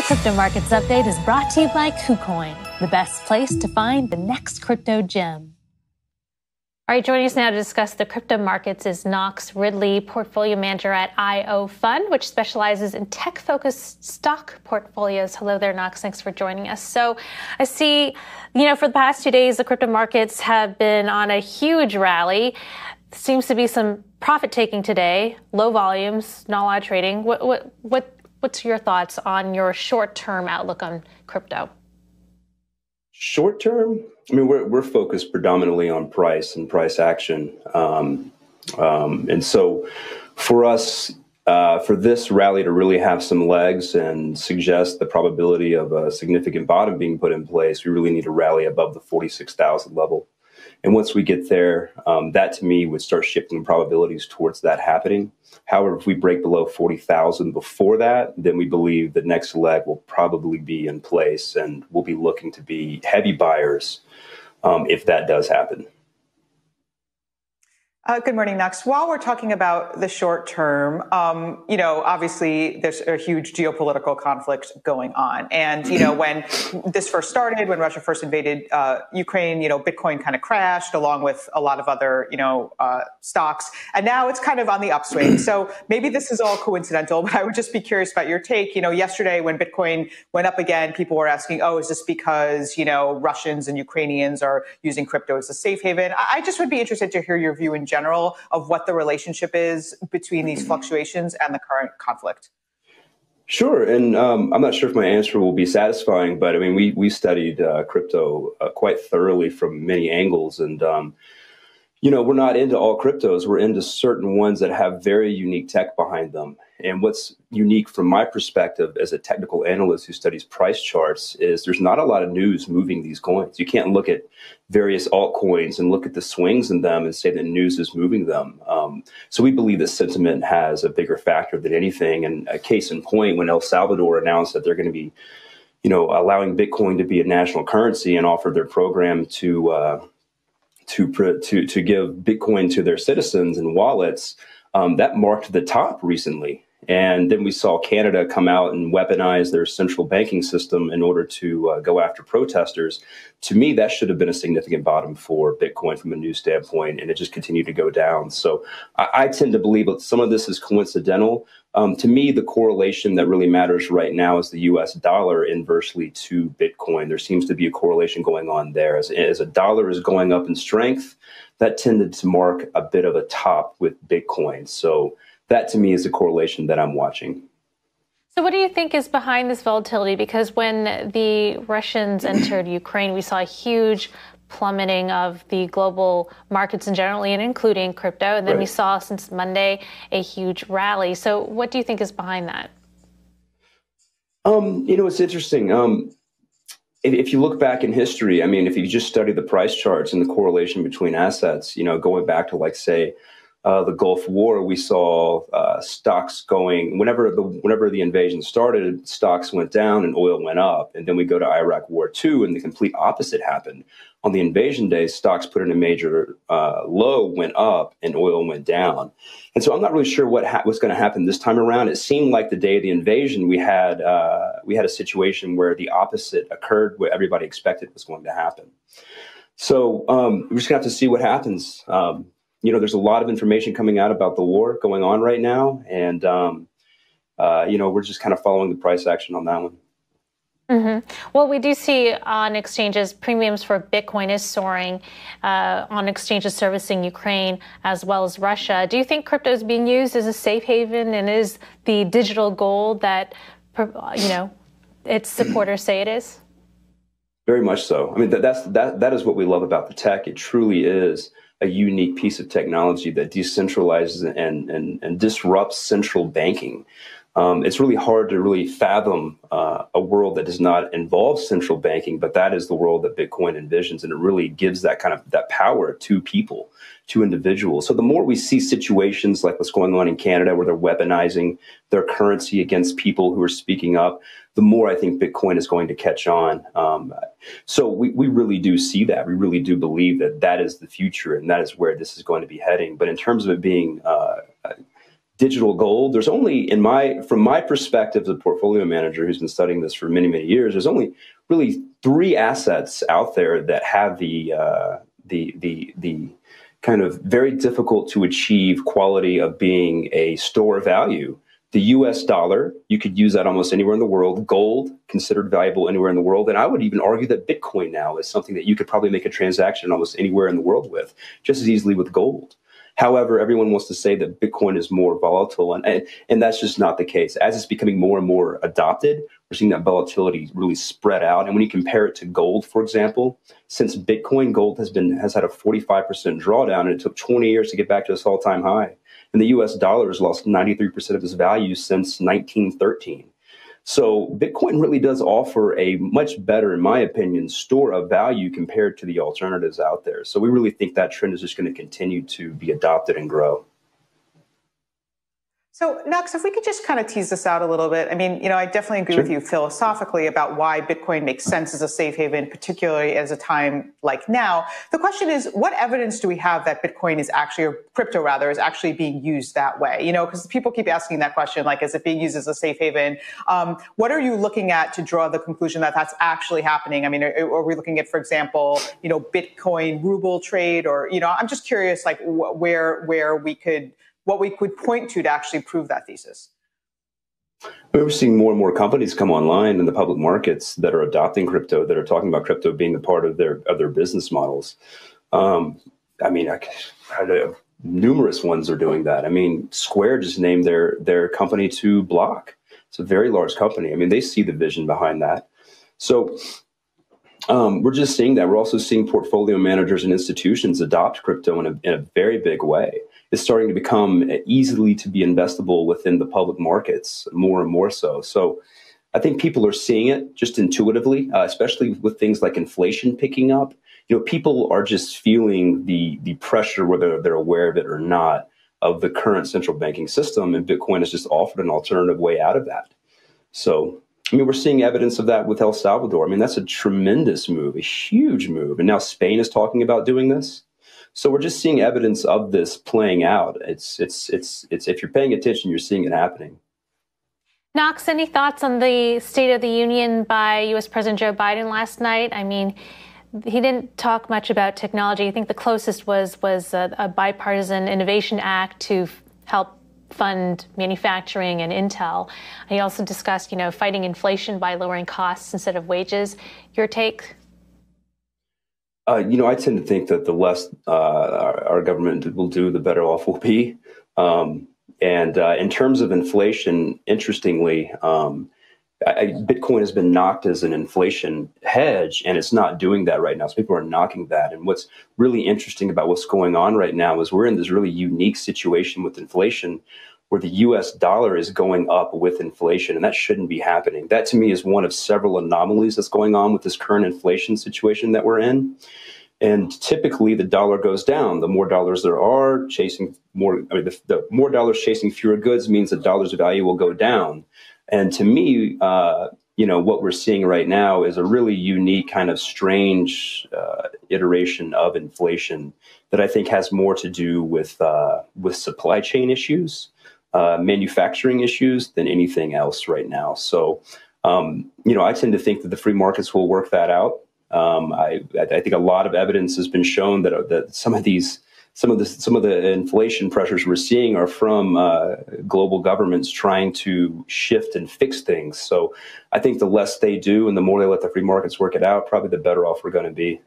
The Crypto Markets Update is brought to you by KuCoin, the best place to find the next crypto gem. All right, joining us now to discuss the crypto markets is Knox Ridley, portfolio manager at IO Fund, which specializes in tech-focused stock portfolios. Hello there, Knox. Thanks for joining us. So I see, for the past 2 days, the crypto markets have been on a huge rally. Seems to be some profit taking today, low volumes, not a lot of trading. What's your thoughts on your short-term outlook on crypto? Short term, I mean, we're focused predominantly on price and price action, and so for us, for this rally to really have some legs and suggest the probability of a significant bottom being put in place, we really need to rally above the 46,000 level. And once we get there, that to me would start shifting probabilities towards that happening. However, if we break below 40,000 before that, then we believe the next leg will probably be in place, and we'll be looking to be heavy buyers if that does happen. Good morning, Knox. While we're talking about the short term, obviously there's a huge geopolitical conflict going on. And, when this first started, when Russia first invaded Ukraine, Bitcoin kind of crashed along with a lot of other, stocks. And now it's kind of on the upswing. So maybe this is all coincidental, but I would just be curious about your take. Yesterday when Bitcoin went up again, people were asking, is this because, Russians and Ukrainians are using crypto as a safe haven? I just would be interested to hear your view in general of what the relationship is between these fluctuations and the current conflict. Sure. And I'm not sure if my answer will be satisfying, but I mean, we studied crypto quite thoroughly from many angles. And, we're not into all cryptos. We're into certain ones that have very unique tech behind them. And what's unique from my perspective as a technical analyst who studies price charts is there's not a lot of news moving these coins. You can't look at various altcoins and look at the swings in them and say that news is moving them. So we believe that sentiment has a bigger factor than anything. And a case in point, when El Salvador announced that they're going to be, allowing Bitcoin to be a national currency and offered their program to give Bitcoin to their citizens and wallets, that marked the top recently. And then we saw Canada come out and weaponize their central banking system in order to go after protesters. To me, that should have been a significant bottom for Bitcoin from a news standpoint, and it just continued to go down. So I tend to believe that some of this is coincidental. To me, the correlation that really matters right now is the US dollar inversely to Bitcoin. There seems to be a correlation going on there. As a dollar is going up in strength, that tended to mark a bit of a top with Bitcoin. So that to me is the correlation that I'm watching. So what do you think is behind this volatility? Because when the Russians entered Ukraine, we saw a huge plummeting of the global markets in general, and including crypto. And then we saw since Monday a huge rally. So what do you think is behind that? It's interesting. If you look back in history, I mean, if you just study the price charts and the correlation between assets, going back to say the Gulf War, we saw stocks going, whenever the invasion started, stocks went down and oil went up. And then we go to Iraq War II and the complete opposite happened. On the invasion days, stocks put in a major low, went up, and oil went down. And so I'm not really sure what's going to happen this time around. It seemed like the day of the invasion, we had a situation where the opposite occurred, what everybody expected was going to happen. So we're just going to have to see what happens. There's a lot of information coming out about the war going on right now. And, we're just kind of following the price action on that one. Mm-hmm. Well, we do see on exchanges, premiums for Bitcoin is soaring on exchanges servicing Ukraine as well as Russia. Do you think crypto is being used as a safe haven and is the digital gold that, its supporters say it is? Very much so. I mean, that is what we love about the tech. It truly is a unique piece of technology that decentralizes and disrupts central banking. It's really hard to really fathom a world that does not involve central banking, but that is the world that Bitcoin envisions, and it really gives that power to people, to individuals. So the more we see situations like what's going on in Canada, where they're weaponizing their currency against people who are speaking up, the more I think Bitcoin is going to catch on. So we really do see that. We really do believe that that is the future, and that is where this is going to be heading. But in terms of it being digital gold, there's only, from my perspective as a portfolio manager who's been studying this for many, many years, there's only really three assets out there that have the kind of very difficult to achieve quality of being a store of value. The US dollar, you could use that almost anywhere in the world. Gold, considered valuable anywhere in the world. And I would even argue that Bitcoin now is something that you could probably make a transaction almost anywhere in the world with, just as easily with gold. However, everyone wants to say that Bitcoin is more volatile, and that's just not the case. As it's becoming more and more adopted, we're seeing that volatility really spread out. And when you compare it to gold, for example, since Bitcoin, gold has had a 45% drawdown, and it took 20 years to get back to its all-time high. And the US dollar has lost 93% of its value since 1913. So Bitcoin really does offer a much better, in my opinion, store of value compared to the alternatives out there. So we really think that trend is just going to continue to be adopted and grow. So, Knox, if we could just kind of tease this out a little bit. I mean, I definitely agree with you philosophically about why Bitcoin makes sense as a safe haven, particularly as a time like now. The question is, what evidence do we have that Bitcoin is actually, or crypto rather, is actually being used that way? Because people keep asking that question, like, is it being used as a safe haven? What are you looking at to draw the conclusion that that's actually happening? I mean, are we looking at, for example, Bitcoin ruble trade, or, I'm just curious, like, what we could point to actually prove that thesis. We're seeing more and more companies come online in the public markets that are adopting crypto, that are talking about crypto being a part of their business models. Numerous ones are doing that. I mean, Square just named their company to Block. It's a very large company. I mean, they see the vision behind that. So we're just seeing that. We're also seeing portfolio managers and institutions adopt crypto in a very big way. It's starting to become easily to be investable within the public markets more and more so. So I think people are seeing it just intuitively, especially with things like inflation picking up. People are just feeling the pressure, whether they're aware of it or not, of the current central banking system, and Bitcoin has just offered an alternative way out of that. So, I mean, we're seeing evidence of that with El Salvador. I mean, that's a tremendous move, a huge move. And now Spain is talking about doing this. So we're just seeing evidence of this playing out. It's if you're paying attention, you're seeing it happening. Knox, any thoughts on the State of the Union by U.S. President Joe Biden last night? I mean, he didn't talk much about technology. I think the closest was a bipartisan innovation act to help fund manufacturing and Intel. He also discussed, fighting inflation by lowering costs instead of wages. Your take? I tend to think that the less our government will do, the better off we'll be. And in terms of inflation, interestingly, Bitcoin has been knocked as an inflation hedge, and it's not doing that right now. So people are knocking that. And what's really interesting about what's going on right now is we're in this really unique situation with inflation where the US dollar is going up with inflation, and that shouldn't be happening. That, to me, is one of several anomalies that's going on with this current inflation situation that we're in. And typically, the dollar goes down. The more dollars there are chasing more, the more dollars chasing fewer goods means the dollar's value will go down. And to me, what we're seeing right now is a really unique kind of strange iteration of inflation that I think has more to do with supply chain issues, manufacturing issues than anything else right now. So, I tend to think that the free markets will work that out. I think a lot of evidence has been shown that some of the inflation pressures we're seeing are from global governments trying to shift and fix things. So I think the less they do and the more they let the free markets work it out, probably the better off we're going to be.